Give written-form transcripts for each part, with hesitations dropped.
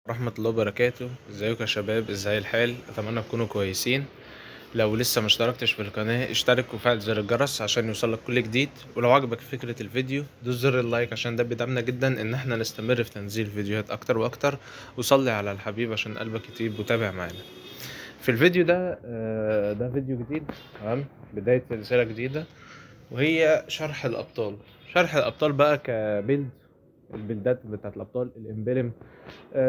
ورحمة الله وبركاته. ازيكم يا شباب؟ ازاي الحال؟ اتمنى تكونوا كويسين. لو لسه ما اشتركتش في القناة اشترك وفعل زر الجرس عشان يوصلك كل جديد، ولو عجبك فكرة الفيديو دوس زر اللايك عشان ده بيدعمنا جدا ان احنا نستمر في تنزيل فيديوهات اكتر واكتر. وصلي على الحبيب عشان قلبك يطيب وتابع معانا في الفيديو ده. ده فيديو جديد، تمام؟ بداية سلسلة جديدة وهي شرح الابطال. شرح الابطال بقى كبيلد، البيلدات بتاعت الابطال، الامبلم،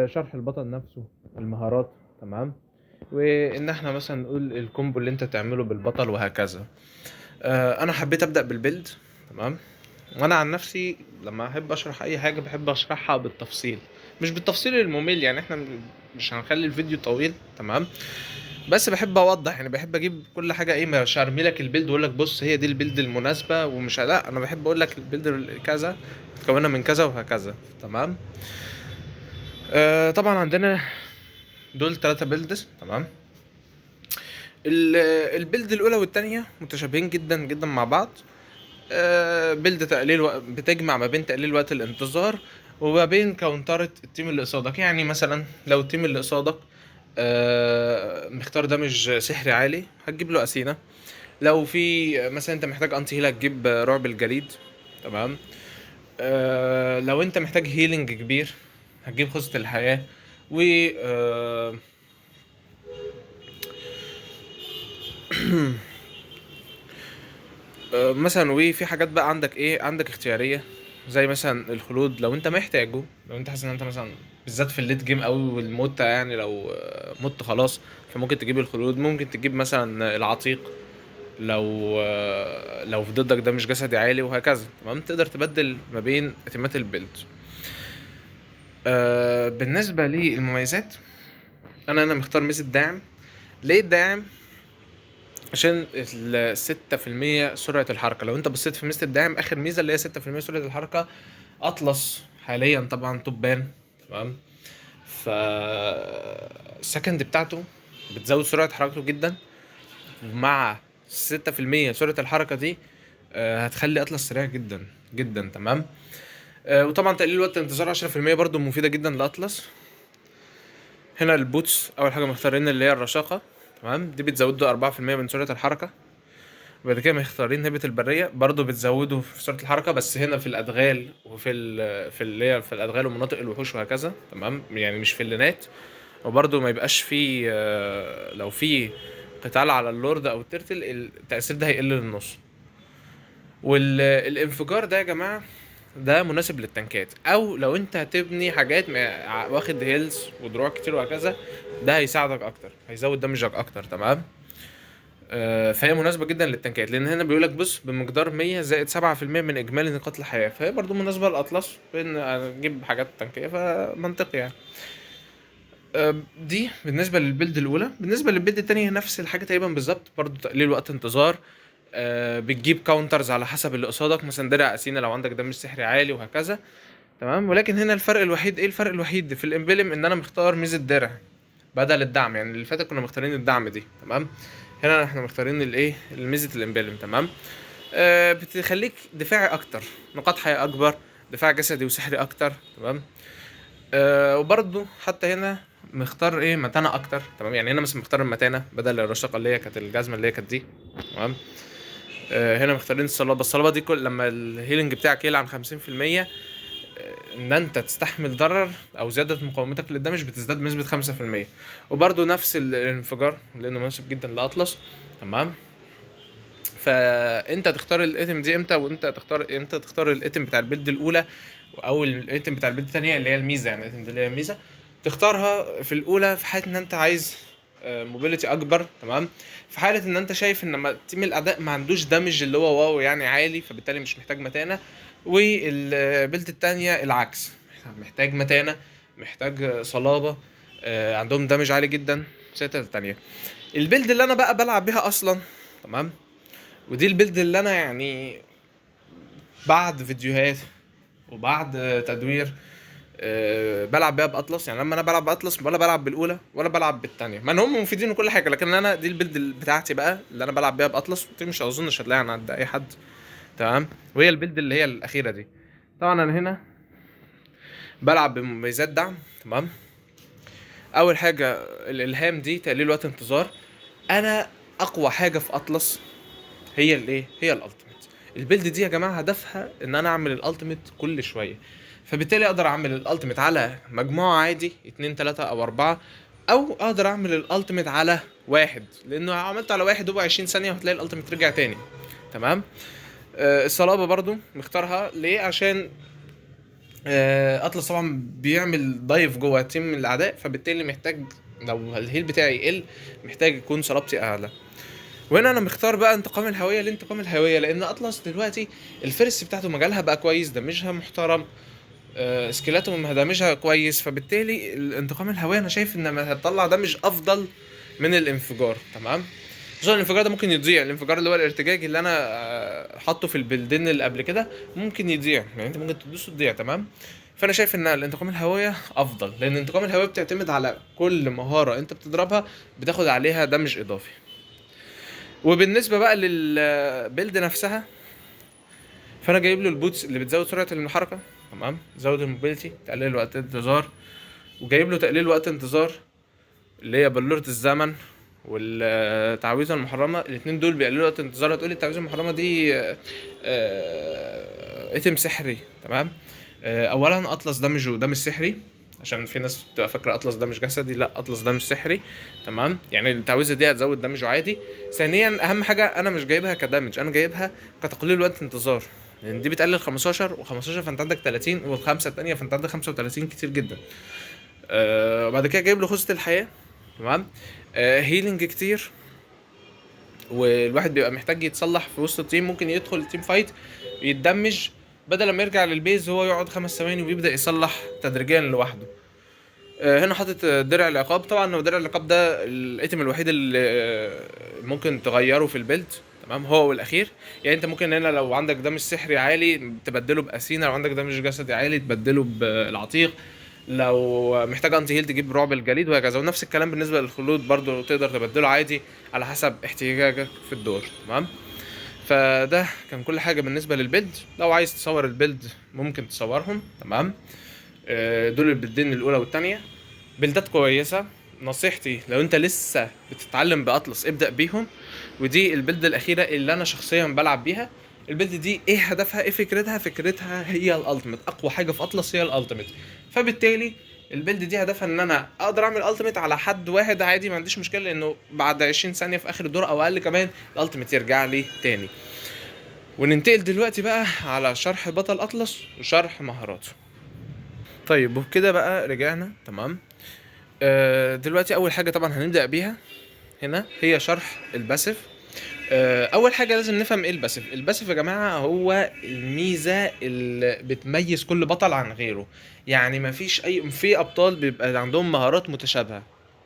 شرح البطل نفسه، المهارات، تمام؟ وان احنا مثلا نقول الكومبو اللي انت تعمله بالبطل وهكذا. انا حبيت ابدا بالبيلد، تمام؟ وانا عن نفسي لما احب اشرح اي حاجه بحب اشرحها بالتفصيل، مش بالتفصيل الممل، يعني احنا مش هنخلي الفيديو طويل، تمام؟ بس بحب اوضح، يعني بحب اجيب كل حاجه، ايه، مش هرمي لك البيلد واقول لك بص هي دي البيلد المناسبه ومش، لا، انا بحب اقول لك البيلد كذا متكونه من كذا وهكذا، تمام؟ طبعا عندنا دول 3 بيلدز، تمام؟ البيلد الاولى والتانية متشابهين جدا جدا مع بعض. بيلد بتجمع ما بين تقليل وقت الانتظار وما بين كاونترة التيم اللي قصادك. يعني مثلا لو التيم اللي قصادك مختار دمج سحري عالي هتجيب له أثينا. لو في مثلا انت محتاج انتي هيل هتجيب رعب الجليد، تمام؟ لو انت محتاج هيلينج كبير هتجيب خصة الحياة. و مثلا وفي حاجات بقى عندك، ايه، عندك اختياريه زي مثلا الخلود لو انت محتاجه، لو انت حاسس ان انت مثلا بالذات في الليت جيم قوي والموت، يعني لو مت خلاص فممكن تجيب الخلود. ممكن تجيب مثلا العتيق لو لو في ضدك ده مش جسدي عالي وهكذا، تمام؟ تقدر تبدل ما بين اتمات البيلد. بالنسبه للمميزات، انا مختار ميزه داعم. ليه الداعم؟ عشان 6% سرعة الحركة. لو انت بصيت في ميزة الدعم اخر ميزة اللي هي 6% سرعة الحركة، اطلس حاليا طبعا توب بان، تمام؟ ف السكند بتاعته بتزود سرعة حركته جدا، ومع 6% سرعة الحركة دي هتخلي اطلس سريع جدا جدا، تمام؟ وطبعا تقليل وقت الانتظار 10% برضو مفيدة جدا لاطلس. هنا البوتس اول حاجة مختارين اللي هي الرشاقة، تمام؟ دي بتزود له 4% من سرعة الحركة. وبعد كده مختارين هبة البرية، برضو بتزوده في سرعة الحركة بس هنا في الأدغال وفي في اللي هي في الأدغال ومناطق الوحوش وهكذا، تمام؟ يعني مش في اللينات. وبرضو ما يبقاش فيه لو في قتال على اللورد أو الترتل التأثير ده هيقل للنص. والانفجار ده يا جماعة ده مناسب للتنكات، او لو انت هتبني حاجات واخد هيلز ودروع كتير وهكذا، ده هيساعدك اكتر، هيزود دمجك اكتر، تمام؟ فهي مناسبة جدا للتنكات، لأن هنا بيقولك بص بمقدار 100 زائد 7% من إجمالي نقاط الحياة، فهي برضو مناسبة للأطلس بإن أجيب حاجات تنكية، فمنطقي يعني. دي بالنسبة للبيلد الأولى. بالنسبة للبيلد التانية نفس الحاجة تقريبا بالظبط، برضو تقليل وقت انتظار. بتجيب كاونترز على حسب اللي قصادك، مثلا درع أسينا لو عندك دمج سحري عالي وهكذا، تمام؟ ولكن هنا الفرق الوحيد، ايه الفرق الوحيد في الامبلم؟ ان انا مختار ميزة درع بدل الدعم. يعني اللي فاتت كنا مختارين الدعم دي، تمام؟ هنا احنا مختارين الايه، الميزة الامبلم، تمام؟ بتخليك دفاعي اكتر، نقاط حياة اكبر، دفاع جسدي وسحري اكتر، تمام؟ وبرضو حتى هنا مختار ايه، متانة اكتر، تمام؟ يعني هنا مثلا مختار المتانة بدل الرشاقة اللي هي كانت الجزمة اللي هي كانت دي، تمام؟ هنا مختارين الصلابة. الصلابة دي كل لما الهيلينج بتاعك يقل عن 50%، ان انت تستحمل ضرر او زيادة مقاومتك للدمج بتزداد بنسبة 5%. وبرضو نفس الانفجار لانه مناسب جدا لاطلس، تمام؟ فانت تختار الايتم دي امتى، وانت تختار امتى تختار الايتم بتاع البيلد الاولى او الايتم بتاع البيلد الثانيه اللي هي الميزه. يعني الايتم دي اللي هي الميزه تختارها في الاولى في حاله ان انت عايز موبيليتي اكبر، تمام؟ في حاله ان انت شايف ان تيم الاعداء ما عندوش دمج اللي هو واو يعني عالي، فبالتالي مش محتاج متانه. والبيلد الثانيه العكس، محتاج متانه، محتاج صلابه، عندهم دمج عالي جدا، سيطره الثانيه. البيلد اللي انا بقى بلعب بيها اصلا، تمام؟ ودي البيلد اللي انا يعني بعد فيديوهات وبعد تدوير بلعب بيها باطلس. يعني لما انا بلعب باطلس ولا بلعب بالاولى ولا بلعب بالتانية، مع ان هم مفيدين وكل حاجه، لكن انا دي البيلد بتاعتي بقى اللي انا بلعب بيها باطلس، ودي مش اظنش هتلاقيها عند اي حد، تمام؟ وهي البيلد اللي هي الاخيره دي. طبعا انا هنا بلعب بمميزات دعم، تمام؟ اول حاجه الالهام دي تقليل وقت انتظار. انا اقوى حاجه في اطلس هي الايه؟ هي الالتيميت. البيلد دي يا جماعه هدفها ان انا اعمل الالتيميت كل شويه، فبالتالي اقدر اعمل الالتيميت على مجموعه عادي 2 3 او 4، او اقدر اعمل الالتيميت على واحد، لانه عملت على واحد هو 20 ثانيه وهتلاقي الالتيميت رجع تاني. تمام. الصلابه برضو مختارها ليه؟ عشان اطلس طبعا بيعمل دايف جوه تيم من الاعداء، فبالتالي محتاج لو الهيل بتاعي يقل محتاج يكون صلابتي اعلى. وهنا انا مختار بقى انتقام الهويه لانتقام الهويه، لان اطلس دلوقتي الفرس بتاعته مجالها بقى كويس، دمجها محترم، سكيلاتهم دمجها كويس، فبالتالي الانتقام الهويه انا شايف ان هتطلع دمج افضل من الانفجار. تمام. خصوصا الانفجار ده ممكن يضيع، الانفجار اللي هو الارتجاج اللي انا حاطه في البلدين اللي قبل كده ممكن يضيع، يعني انت ممكن تدوسه تضيع. تمام. فانا شايف ان الانتقام الهويه افضل، لان انتقام الهويه بتعتمد على كل مهاره انت بتضربها بتاخد عليها دمج اضافي. وبالنسبه بقى للبيلد نفسها، فانا جايب له البوتس اللي بتزود سرعه الحركه، تمام، تزود الموبيليتي، تقلل وقت الانتظار، وجايب له تقليل وقت انتظار اللي هي بلورة الزمن والتعويذه المحرمه. الاثنين دول بيقللوا وقت الانتظار. هتقولي التعويذه المحرمه دي اتم سحري. تمام. اولا اطلس ده مش سحري، عشان في ناس بتبقى فاكره اطلس ده مش جسدي، لا اطلس ده مش سحري. تمام. يعني التعويذه دي هتزود دمجه عادي. ثانيا اهم حاجه انا مش جايبها كدمج، انا جايبها كتقليل وقت انتظار، لان دي بتقلل 15 و15 فانت عندك 30، والخمسه الثانيه فانت عندك 35 كتير جدا. وبعد كده جايب له خوذة الحياه. تمام. هيلينج كتير، والواحد بيبقى محتاج يتصلح في وسط التيم، ممكن يدخل التيم فايت يتدمج، بدل ما يرجع للبيز هو يقعد 5 ثواني وبيبدأ يصلح تدريجيا لوحده. هنا حاطط درع العقاب. طبعا هو درع العقاب ده الايتم الوحيد اللي ممكن تغيره في البيلد. تمام. هو والاخير. يعني انت ممكن هنا لو عندك دمج سحري عالي تبدله باسينا، لو عندك دمج جسدي عالي تبدله بالعتيق، لو محتاج انتي هيل تجيب رعب الجليد، وهكذا. ونفس الكلام بالنسبه للخلود برضو تقدر تبدله عادي على حسب احتياجك في الدور. تمام. فده كان كل حاجه بالنسبه للبيلد. لو عايز تصور البيلد ممكن تصورهم. تمام. دول البيلدين الاولى والثانيه، بيلدات كويسه. نصيحتي لو انت لسه بتتعلم باطلس ابدا بيهم. ودي البيلد الاخيره اللي انا شخصيا بلعب بيها. البيلد دي ايه هدفها؟ ايه فكرتها؟ فكرتها هي الالتيميت. اقوى حاجه في اطلس هي الالتيميت، فبالتالي البيلد دي هدفها ان انا اقدر اعمل التيميت على حد واحد عادي، ما عنديش مشكله، لانه بعد 20 ثانيه في اخر الدور او اقل كمان الالتيميت يرجع لي تاني. وننتقل دلوقتي بقى على شرح بطل اطلس وشرح مهاراته. طيب وبكده بقى رجعنا. تمام. دلوقتي اول حاجه طبعا هنبدا بيها هنا هي شرح الباسيف. اول حاجه لازم نفهم ايه الباسيف. الباسيف يا جماعه هو الميزه اللي بتميز كل بطل عن غيره. يعني مفيش في ابطال بيبقى عندهم مهارات متشابهه،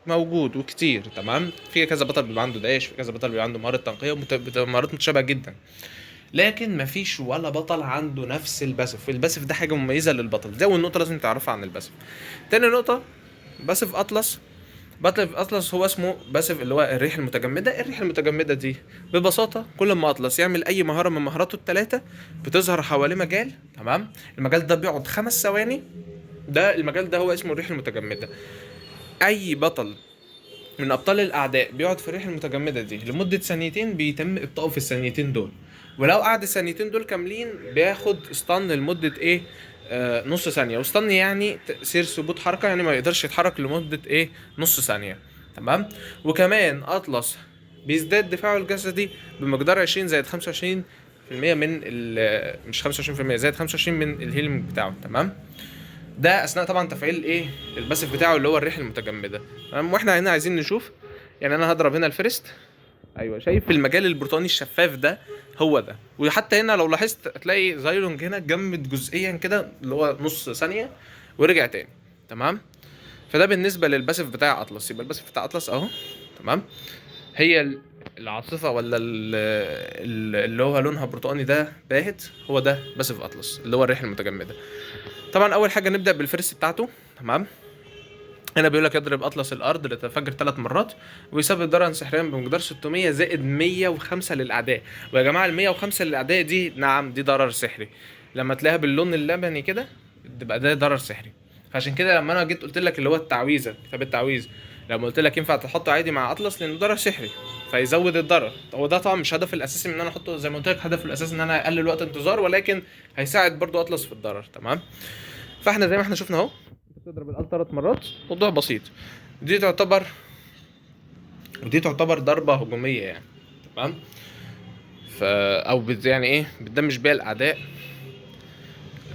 موجود وكتير. تمام. في كذا بطل بيبقى عنده داش، في كذا بطل بيبقى عنده مهاره تنقيه مهارات متشابهه جدا، لكن مفيش ولا بطل عنده نفس الباسيف. الباسيف ده حاجه مميزه للبطل، دي اول نقطه لازم تعرفها عن الباسيف. تاني نقطه، باسيف اطلس. باسيف اطلس هو اسمه باسيف اللي هو الريح المتجمده. الريح المتجمده دي ببساطه كل ما اطلس يعمل اي مهاره من مهاراته الثلاثه بتظهر حواليه مجال. تمام. المجال ده بيقعد 5 ثواني. ده المجال ده هو اسمه الريح المتجمده. اي بطل من ابطال الاعداء بيقعد في الريح المتجمده دي لمده ثانيتين بيتم ابطائه في الثانيتين دول، ولو قعد الثانيتين دول كاملين بياخد استان لمده ايه؟ نص ثانيه. واستان يعني تاثير ثبوت حركه، يعني ما يقدرش يتحرك لمده ايه؟ نص ثانيه. تمام. وكمان اطلس بيزداد دفاعه الجسدي بمقدار 20 زائد 25% من مش 25%، زائد 25 من الهيلم بتاعه. تمام. ده اثناء طبعا تفعيل ايه؟ الباسيف بتاعه اللي هو الريح المتجمده. تمام. واحنا هنا عايزين نشوف، يعني انا هضرب هنا الفيرست. ايوه، شايف المجال البرتقاني الشفاف ده؟ هو ده. وحتى هنا لو لاحظت هتلاقي زايلونج هنا جمد جزئيا كده اللي هو نص ثانيه ورجع تاني. تمام. فده بالنسبه للباسيف بتاع اطلس. يبقى الباسيف بتاع اطلس اهو. تمام. هي العاصفه ولا اللي هو لونها برتقاني ده باهت، هو ده باسيف اطلس اللي هو الريح المتجمده. طبعا اول حاجه نبدا بالفيرست بتاعته. تمام. هنا بيقول لك يضرب اطلس الارض لتفجر 3 مرات ويسبب ضررا سحريا بمقدار 600 زائد 105 للاعداء. ويا جماعه ال 105 للاعداء دي نعم دي ضرر سحري، لما تلاقيها باللون اللبني كده تبقى ده ضرر سحري. فعشان كده لما انا جيت قلت لك اللي هو التعويذه، كتاب التعويذ، لما قلت لك ينفع تحطه عادي مع اطلس لانه ضرر سحري فيزود الضرر. هو ده طبعا مش هدفي الاساسي من ان انا احطه، زي ما قلت لك هدفه الاساسي ان انا اقلل وقت انتظار، ولكن هيساعد برضو اطلس في الضرر. تمام. فاحنا زي ما احنا شفنا اهو، بتضرب الالت 3 مرات، موضوع بسيط. دي تعتبر ضربه هجوميه يعني. تمام. او يعني ايه، بتدمج بيها الاعداء.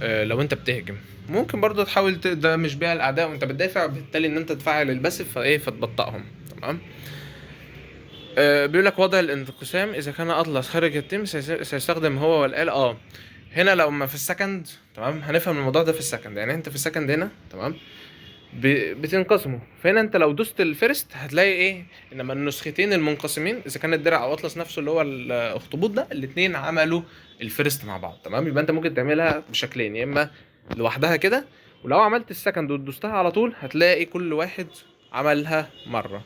لو انت بتهجم ممكن برضو تحاول تدمج بيها الاعداء وانت بتدافع، بالتالي ان انت تفعل الباسف فايه فتبطئهم. تمام. بيقول لك وضع الانقسام اذا كان اطلس خارج التيم سيستخدم هو والآلة. هنا لو ما في السكند، تمام، هنفهم الموضوع ده في السكند. يعني انت في السكند هنا، تمام، بتنقسموا. فهنا انت لو دوست الفيرست هتلاقي ايه، انما النسختين المنقسمين اذا كان الدرع او اطلس نفسه اللي هو الاخطبوط ده، الاثنين عملوا الفيرست مع بعض. تمام. يبقى انت ممكن تعملها بشكلين، يا اما لوحدها كده، ولو عملت السكند ودوستها على طول هتلاقي كل واحد عملها مره.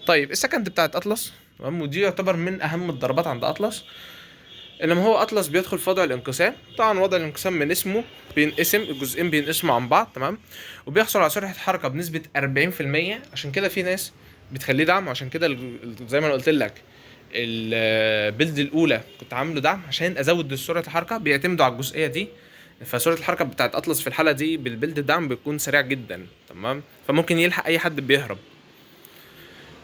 طيب السكند بتاعت اطلس، تمام، ودي يعتبر من اهم الضربات عند اطلس. انما هو اطلس بيدخل في وضع الانقسام. طبعا وضع الانقسام من اسمه بينقسم، الجزئين بينقسموا عن بعض. تمام. وبيحصل على سرعه حركه بنسبه 40%. عشان كده في ناس بتخليه دعم، وعشان كده زي ما انا قلت لك البيلد الاولى كنت عامله دعم عشان ازود سرعه الحركه، بيعتمدوا على الجزئيه دي. فسرعه الحركه بتاعت اطلس في الحاله دي بالبيلد الدعم بتكون سريع جدا. تمام. فممكن يلحق اي حد بيهرب.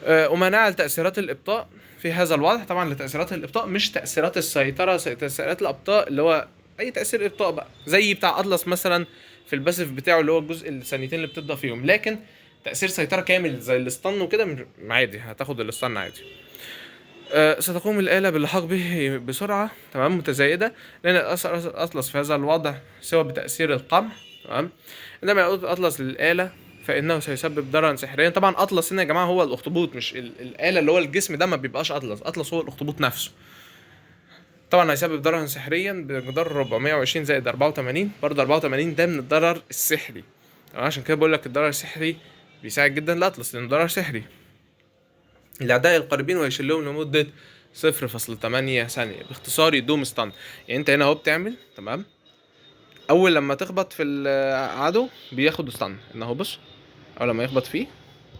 ومنع تأثيرات الإبطاء في هذا الوضع. طبعا لتأثيرات الإبطاء مش تأثيرات السيطرة، تأثيرات الإبطاء اللي هو أي تأثير إبطاء بقى، زي بتاع أطلس مثلا في الباسيف بتاعه اللي هو الجزء الثانيتين اللي بتبدأ فيهم. لكن تأثير سيطرة كامل زي الستان وكده عادي، هتاخد الستان عادي. ستقوم الآلة باللحاق به بسرعة، تمام، متزايدة، لأن أطلس في هذا الوضع سوى بتأثير القمع. تمام. عندما يعود أطلس للآلة فإنه سيسبب ضررا سحريا. طبعا أطلس هنا يا جماعة هو الأخطبوط، مش الآلة اللي هو الجسم ده ما بيبقاش أطلس. أطلس هو الأخطبوط نفسه. طبعا هيسبب ضررا سحريا بمقدار 420 زائد 84. برضه 84 ده من الضرر السحري. عشان كده بقول لك الضرر السحري بيساعد جدا لأطلس لأنه ضرر سحري. الأعداء القريبين ويشلهم لمدة 0.8 ثانية. باختصار يدوم ستان. يعني انت هنا اهو بتعمل، تمام، اول لما تخبط في العدو بياخد ستان. ان اهو بص، اول لما يخبط فيه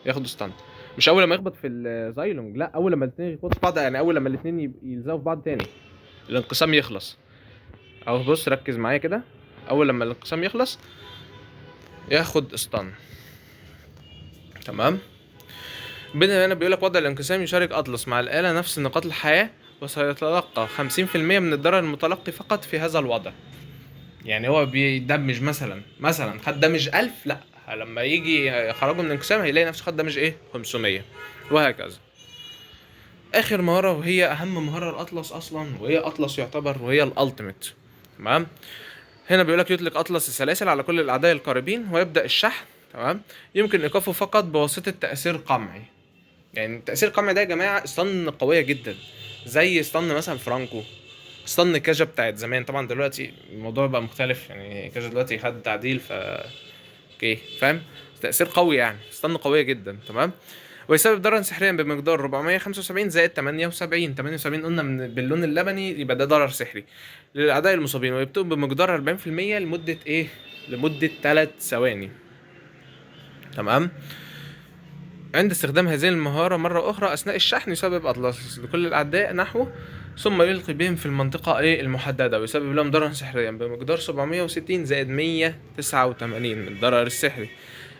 ياخد ستان. مش اول لما يخبط في الزايلونج، لا، اول لما الاثنين يخبطوا في بعض، يعني اول لما الاثنين يلزقوا في بعض تاني الانقسام يخلص. اهو بص ركز معايا كده، اول لما الانقسام يخلص ياخد ستان. تمام. بينما هنا بيقولك وضع الانقسام يشارك أطلس مع الآلة نفس نقاط الحياة، وسيتلقى 50% من الضرر المتلقي فقط في هذا الوضع. يعني هو بيدمج مثلا خد دمج 1000، لا، لما يجي يخرجه من الانقسام هيلاقي نفسه خد دمج ايه 500، وهكذا. اخر مهارة وهي اهم مهارة الأطلس اصلا، وهي أطلس يعتبر وهي الالتيميت. تمام. هنا بيقولك يطلق أطلس السلاسل على كل الأعداء القريبين ويبدأ الشحن. تمام. يمكن إيقافه فقط بواسطة تأثير قمعي. يعني تأثير القمع ده يا جماعة استن قوية جدا، زي استن مثلا فرانكو، استن كاجا بتاعت زمان. طبعا دلوقتي الموضوع بقى مختلف، يعني كاجا دلوقتي خد تعديل اوكي، فاهم. تأثير قوي يعني، استن قوية جدا. تمام. ويسبب ضررا سحريا بمقدار 475 زائد 78 قلنا من باللون اللبني يبقى ده ضرر سحري للأعداء المصابين، ويبتئ بمقدار 40% لمدة ايه، لمدة 3 ثواني. تمام. عند استخدام هذه المهارة مرة أخرى أثناء الشحن يسبب أطلس لكل الأعداء نحوه، ثم يلقي بهم في المنطقة المحددة، ويسبب لهم ضررا سحريا بمقدار 760 زائد 189 من الضرر السحري.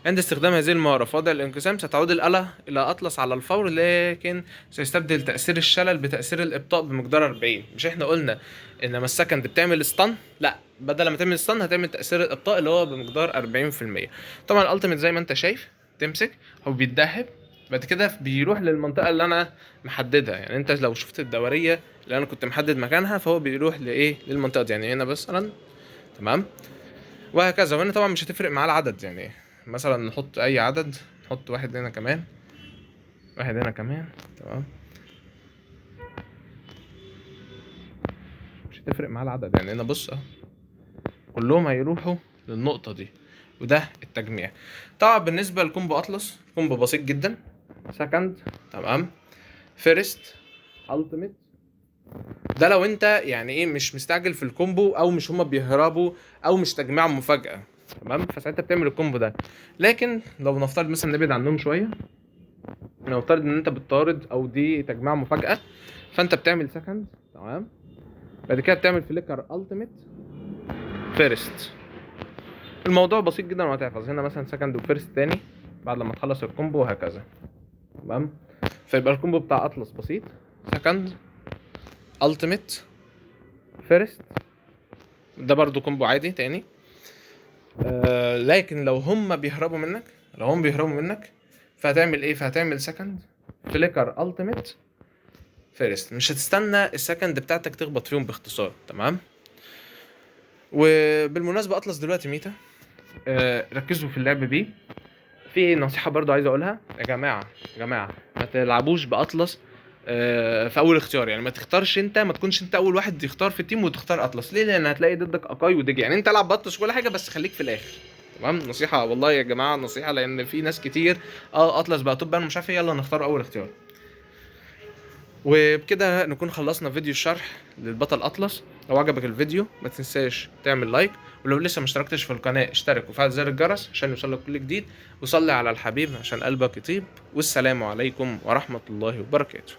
عند استخدام هذه المهارة في وضع الانقسام ستعود الآلة إلى أطلس على الفور، لكن سيستبدل تأثير الشلل بتأثير الإبطاء بمقدار 40. مش احنا قلنا إنما السكند بتعمل ستان؟ لا، بدل ما تعمل ستان هتعمل تأثير الإبطاء اللي هو بمقدار 40%. طبعا الألتيميت زي ما أنت شايف تمسك هو بيتدهب، بعد كده بيروح للمنطقة اللي أنا محددها. يعني أنت لو شفت الدورية اللي أنا كنت محدد مكانها فهو بيروح للمنطقة دي، يعني هنا مثلا. تمام. وهكذا. وهنا طبعا مش هتفرق معاه العدد، يعني مثلا نحط أي عدد، نحط واحد هنا كمان، واحد هنا كمان. تمام. مش هتفرق معاه العدد، يعني هنا بص كلهم هيروحوا للنقطة دي، وده التجميع. طبعا بالنسبة لكومبو أطلس، كومبو بسيط جدا. سكند، تمام، فيرست، التيميت. ده لو انت يعني مش مستعجل في الكومبو، او مش هما بيهربوا، او مش تجميع مفاجأة. تمام. فساعتها بتعمل الكومبو ده. لكن لو نفترض مثلا نبعد عنهم شويه، نفترض ان انت بتطارد او دي تجميع مفاجاه، فانت بتعمل سكند. تمام. بعد كده بتعمل فليكر التيميت فيرست. الموضوع بسيط جدا وهتحفظ هنا مثلا سكند وفيرست تاني بعد لما تخلص الكومبو وهكذا. تمام. فيبقى الكومبو بتاع اطلس بسيط: سكند، التيميت، فيرست. ده برضو كومبو عادي تاني. لكن لو هم بيهربوا منك، فهتعمل ايه؟ فهتعمل سكند، فليكر التيميت، فيرست. مش هتستنى السكند بتاعتك تخبط فيهم باختصار. تمام. وبالمناسبه اطلس دلوقتي ميتا. ركزوا في اللعب بيه. في نصيحه برضو عايز اقولها يا جماعه، ما تلعبوش باطلس في اول اختيار. يعني ما تختارش انت، ما تكونش انت اول واحد يختار في التيم وتختار اطلس. ليه؟ لان هتلاقي ضدك اكاي وديجي. يعني انت العب باطلس كل حاجه بس خليك في الاخر. تمام. نصيحه والله يا جماعه، نصيحه، لان في ناس كتير اطلس بقى توب، انا مش عارف ايه، يلا نختار اول اختيار. وبكده نكون خلصنا فيديو الشرح للبطل اطلس. لو عجبك الفيديو ما تنساش تعمل لايك، ولو لسه ما اشتركتش في القناه اشترك وفعل زر الجرس عشان يوصلك كل جديد، وصلي على الحبيب عشان قلبك يطيب. والسلام عليكم ورحمه الله وبركاته.